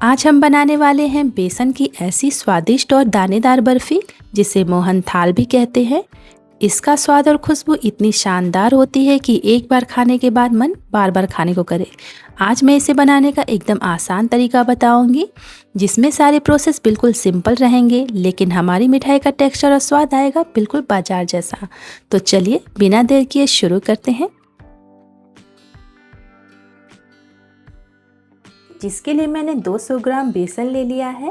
आज हम बनाने वाले हैं बेसन की ऐसी स्वादिष्ट और दानेदार बर्फी जिसे मोहन थाल भी कहते हैं। इसका स्वाद और खुशबू इतनी शानदार होती है कि एक बार खाने के बाद मन बार बार खाने को करे। आज मैं इसे बनाने का एकदम आसान तरीका बताऊंगी जिसमें सारे प्रोसेस बिल्कुल सिंपल रहेंगे, लेकिन हमारी मिठाई का टेक्सचर और स्वाद आएगा बिल्कुल बाजार जैसा। तो चलिए बिना देर किए शुरू करते हैं। जिसके लिए मैंने 200 ग्राम बेसन ले लिया है,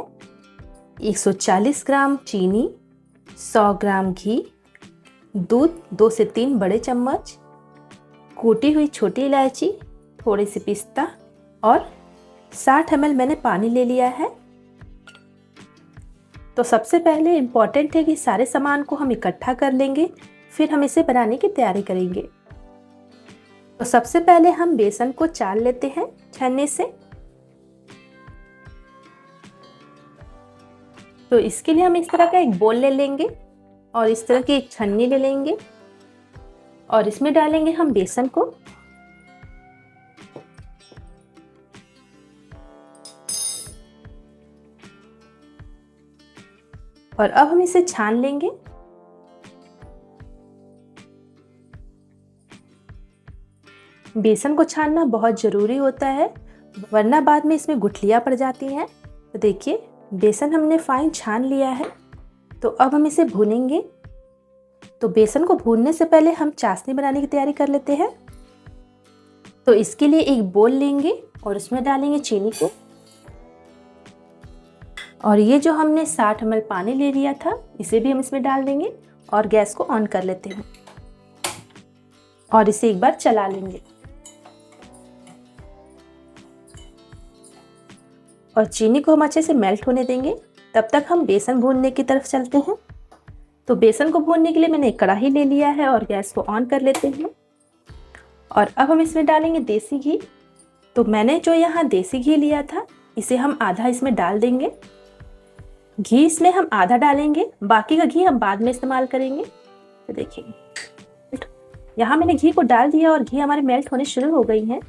140 ग्राम चीनी, 100 ग्राम घी, दूध 2 से 3 बड़े चम्मच, कूटी हुई छोटी इलायची, थोड़ी सी पिस्ता और 60 ml मैंने पानी ले लिया है। तो सबसे पहले इम्पॉर्टेंट है कि सारे सामान को हम इकट्ठा कर लेंगे, फिर हम इसे बनाने की तैयारी करेंगे। तो सबसे पहले हम बेसन को चाल लेते हैं छन्नी से। तो इसके लिए हम इस तरह का एक बोल ले लेंगे और इस तरह की एक छन्नी ले लेंगे और इसमें डालेंगे हम बेसन को। और अब हम इसे छान लेंगे। बेसन को छानना बहुत ज़रूरी होता है, वरना बाद में इसमें गुठलियाँ पड़ जाती हैं। तो देखिए बेसन हमने फाइन छान लिया है। तो अब हम इसे भूनेंगे। तो बेसन को भूनने से पहले हम चाशनी बनाने की तैयारी कर लेते हैं। तो इसके लिए एक बोल लेंगे और उसमें डालेंगे चीनी को। और ये जो हमने 60 ml पानी ले लिया था इसे भी हम इसमें डाल देंगे और गैस को ऑन कर लेते हैं और इसे एक बार चला लेंगे। और चीनी को हम अच्छे से मेल्ट होने देंगे, तब तक हम बेसन भूनने की तरफ चलते हैं। तो बेसन को भूनने के लिए मैंने एक कढ़ाई ले लिया है और गैस को ऑन कर लेते हैं। और अब हम इसमें डालेंगे देसी घी। तो मैंने जो यहाँ देसी घी लिया था इसे हम आधा इसमें डाल देंगे। घी इसमें हम आधा डालेंगे, बाकी का घी हम बाद में इस्तेमाल करेंगे। तो देखिए यहाँ मैंने घी को डाल दिया और घी हमारे मेल्ट होने शुरू हो गई हैं।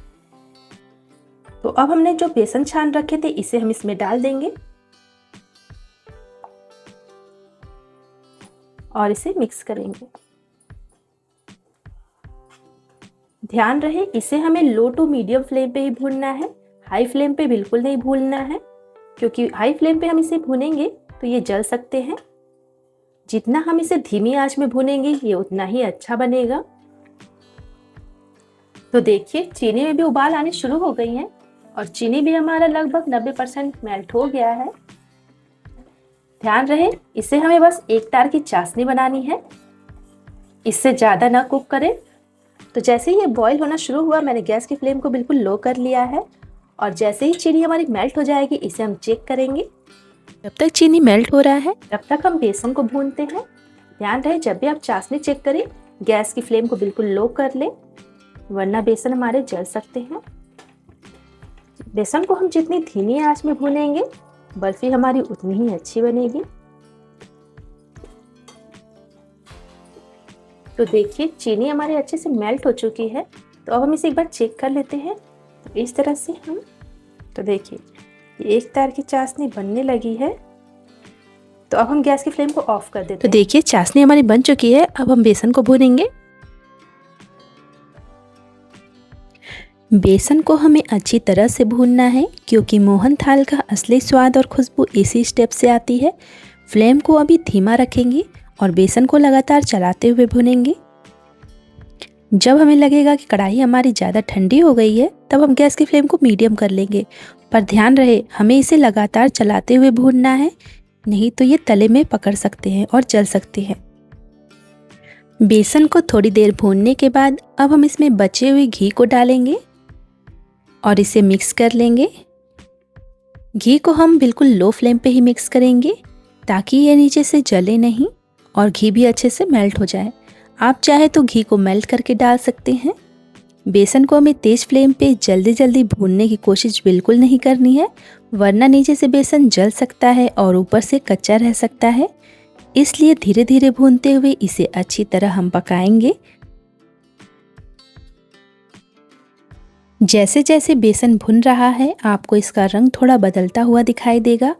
तो अब हमने जो बेसन छान रखे थे इसे हम इसमें डाल देंगे और इसे मिक्स करेंगे। ध्यान रहे इसे हमें लो टू मीडियम फ्लेम पे ही भूनना है, हाई फ्लेम पे बिल्कुल नहीं भूनना है, क्योंकि हाई फ्लेम पे हम इसे भूनेंगे तो ये जल सकते हैं। जितना हम इसे धीमी आंच में भूनेंगे ये उतना ही अच्छा बनेगा। तो देखिए चीनी में भी उबाल आने शुरू हो गई हैं और चीनी भी हमारा लगभग 90% मेल्ट हो गया है। ध्यान रहे इसे हमें बस एक तार की चाशनी बनानी है, इससे ज़्यादा ना कुक करें। तो जैसे ही ये बॉईल होना शुरू हुआ मैंने गैस की फ्लेम को बिल्कुल लो कर लिया है और जैसे ही चीनी हमारी मेल्ट हो जाएगी इसे हम चेक करेंगे। जब तक चीनी मेल्ट हो रहा है तब तक हम बेसन को भूनते हैं। ध्यान रहे जब भी आप चाशनी चेक करें गैस की फ्लेम को बिल्कुल लो कर लें, वरना बेसन हमारे जल सकते हैं। बेसन को हम जितनी धीमी आंच में भूनेंगे बर्फी हमारी उतनी ही अच्छी बनेगी। तो देखिए चीनी हमारी अच्छे से मेल्ट हो चुकी है। तो अब हम इसे एक बार चेक कर लेते हैं। तो इस तरह से हम, तो देखिए एक तार की चाशनी बनने लगी है। तो अब हम गैस की फ्लेम को ऑफ कर देते हैं। तो देखिए चाशनी हमारी बन चुकी है। अब हम बेसन को भूनेंगे। बेसन को हमें अच्छी तरह से भूनना है, क्योंकि मोहन थाल का असली स्वाद और खुशबू इसी स्टेप से आती है। फ्लेम को अभी धीमा रखेंगे और बेसन को लगातार चलाते हुए भूनेंगे। जब हमें लगेगा कि कढ़ाई हमारी ज़्यादा ठंडी हो गई है तब हम गैस की फ्लेम को मीडियम कर लेंगे, पर ध्यान रहे हमें इसे लगातार चलाते हुए भूनना है, नहीं तो ये तले में पकड़ सकते हैं और जल सकते हैं। बेसन को थोड़ी देर भूनने के बाद अब हम इसमें बचे हुए घी को डालेंगे और इसे मिक्स कर लेंगे। घी को हम बिल्कुल लो फ्लेम पे ही मिक्स करेंगे ताकि ये नीचे से जले नहीं और घी भी अच्छे से मेल्ट हो जाए। आप चाहे तो घी को मेल्ट करके डाल सकते हैं। बेसन को हमें तेज़ फ्लेम पे जल्दी जल्दी भूनने की कोशिश बिल्कुल नहीं करनी है, वरना नीचे से बेसन जल सकता है और ऊपर से कच्चा रह सकता है। इसलिए धीरे धीरे भूनते हुए इसे अच्छी तरह हम पकाएंगे। जैसे जैसे बेसन भुन रहा है आपको इसका रंग थोड़ा बदलता हुआ दिखाई देगा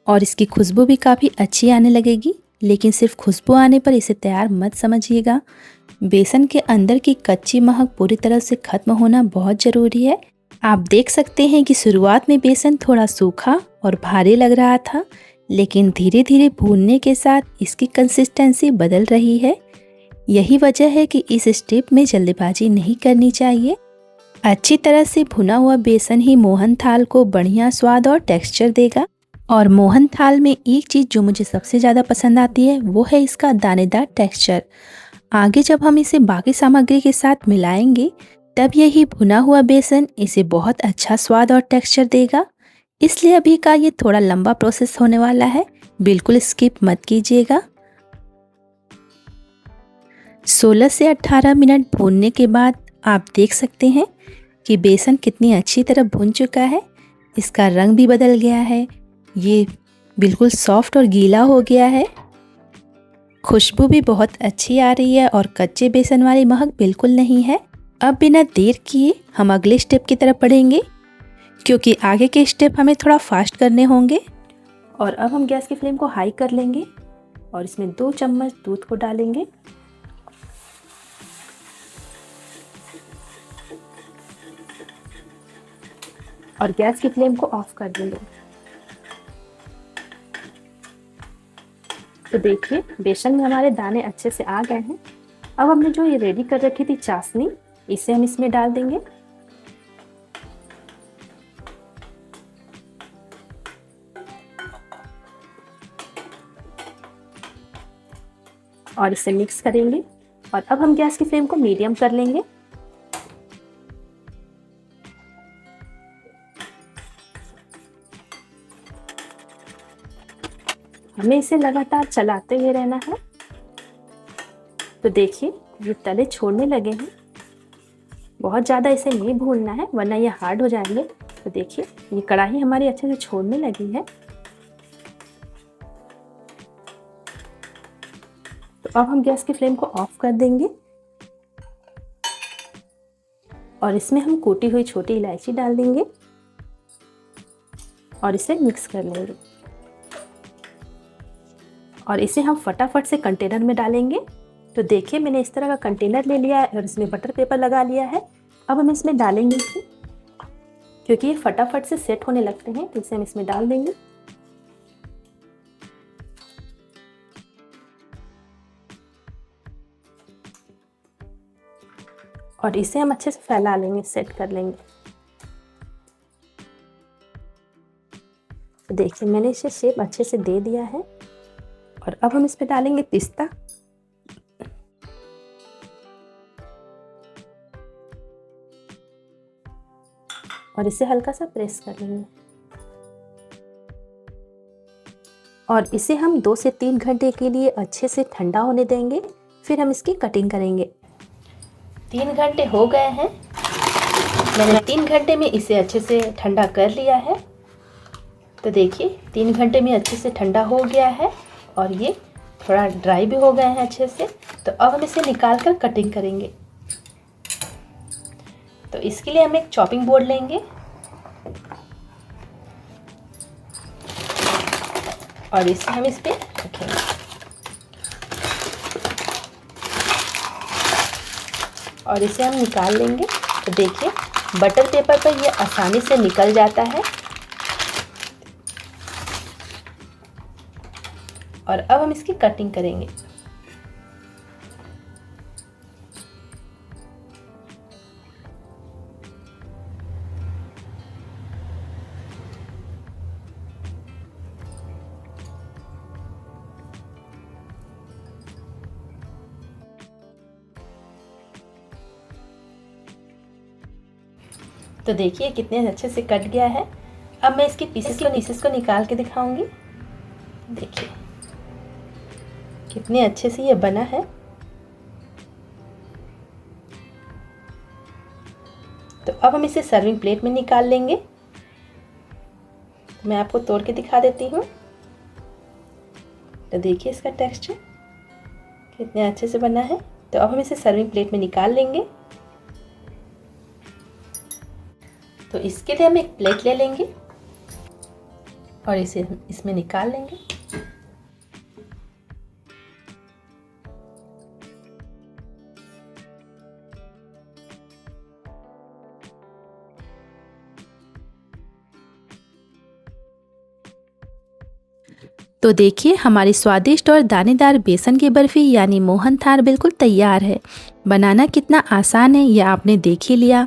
और इसकी खुशबू भी काफ़ी अच्छी आने लगेगी। लेकिन सिर्फ खुशबू आने पर इसे तैयार मत समझिएगा। बेसन के अंदर की कच्ची महक पूरी तरह से खत्म होना बहुत ज़रूरी है। आप देख सकते हैं कि शुरुआत में बेसन थोड़ा सूखा और भारी लग रहा था, लेकिन धीरे धीरे भूनने के साथ इसकी कंसिस्टेंसी बदल रही है। यही वजह है कि इस स्टेप में जल्दबाजी नहीं करनी चाहिए। अच्छी तरह से भुना हुआ बेसन ही मोहन थाल को बढ़िया स्वाद और टेक्सचर देगा। और मोहन थाल में एक चीज़ जो मुझे सबसे ज़्यादा पसंद आती है वो है इसका दानेदार टेक्सचर। आगे जब हम इसे बाकी सामग्री के साथ मिलाएंगे तब यही भुना हुआ बेसन इसे बहुत अच्छा स्वाद और टेक्सचर देगा। इसलिए अभी का ये थोड़ा लंबा प्रोसेस होने वाला है, बिल्कुल स्किप मत कीजिएगा। 16 से 18 मिनट भूनने के बाद आप देख सकते हैं कि बेसन कितनी अच्छी तरह भुन चुका है। इसका रंग भी बदल गया है, ये बिल्कुल सॉफ्ट और गीला हो गया है। खुशबू भी बहुत अच्छी आ रही है और कच्चे बेसन वाली महक बिल्कुल नहीं है। अब बिना देर किए हम अगले स्टेप की तरफ बढ़ेंगे, क्योंकि आगे के स्टेप हमें थोड़ा फास्ट करने होंगे। और अब हम गैस की फ्लेम को हाई कर लेंगे और इसमें 2 चम्मच दूध को डालेंगे। और गैस की फ्लेम को ऑफ कर देंगे। तो देखिए बेसन में हमारे दाने अच्छे से आ गए हैं। अब हमने जो ये रेडी कर रखी थी चाशनी, इसे हम इसमें डाल देंगे। और इसे मिक्स करेंगे। और अब हम गैस की फ्लेम को मीडियम कर लेंगे। हमें इसे लगातार चलाते हुए रहना है। तो देखिए ये तले छोड़ने लगे हैं। बहुत ज़्यादा इसे नहीं भूनना है वरना ये हार्ड हो जाएंगे। तो देखिए ये कढ़ाई हमारी अच्छे से छोड़ने लगी है। तो अब हम गैस की फ्लेम को ऑफ कर देंगे और इसमें हम कूटी हुई छोटी इलायची डाल देंगे और इसे मिक्स कर लेंगे। और इसे हम फटाफट से कंटेनर में डालेंगे। तो देखिए मैंने इस तरह का कंटेनर ले लिया है और इसमें बटर पेपर लगा लिया है। अब हम इसमें डालेंगे इसे, क्योंकि ये फटाफट से सेट होने लगते हैं। तो इसे हम इसमें डाल देंगे। और इसे हम अच्छे से फैला लेंगे, सेट कर लेंगे। तो देखिए मैंने इसे शेप अच्छे से दे दिया है। और अब हम इस पे डालेंगे पिस्ता। और इसे हल्का सा प्रेस कर लेंगे। और इसे हम 2 से 3 घंटे के लिए अच्छे से ठंडा होने देंगे, फिर हम इसकी कटिंग करेंगे। 3 घंटे हो गए हैं। मैंने 3 घंटे में इसे अच्छे से ठंडा कर लिया है। तो देखिए 3 घंटे में अच्छे से ठंडा हो गया है और ये थोड़ा ड्राई भी हो गए हैं अच्छे से। तो अब हम इसे निकाल कर कटिंग करेंगे। तो इसके लिए हम एक चॉपिंग बोर्ड लेंगे और इसे हम इस पे रखेंगे। और इसे हम निकाल लेंगे। तो देखिए बटर पेपर पर ये आसानी से निकल जाता है। और अब हम इसकी कटिंग करेंगे। तो देखिए कितने अच्छे से कट गया है। अब मैं इसके पीसेस को निकाल के दिखाऊंगी। देखिए कितने अच्छे से ये बना है। तो अब हम इसे सर्विंग प्लेट में निकाल लेंगे। मैं आपको तोड़ के दिखा देती हूँ। तो देखिए इसका टेक्सचर कितने अच्छे से बना है। तो अब हम इसे सर्विंग प्लेट में निकाल लेंगे। तो इसके लिए हम एक प्लेट ले लेंगे और इसे इसमें निकाल लेंगे। तो देखिए हमारी स्वादिष्ट और दानेदार बेसन की बर्फ़ी यानी मोहनथाल बिल्कुल तैयार है। बनाना कितना आसान है यह आपने देख ही लिया।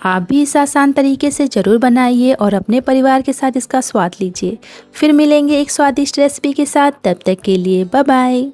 आप भी इस आसान तरीके से ज़रूर बनाइए और अपने परिवार के साथ इसका स्वाद लीजिए। फिर मिलेंगे एक स्वादिष्ट रेसिपी के साथ, तब तक के लिए बाय बाय।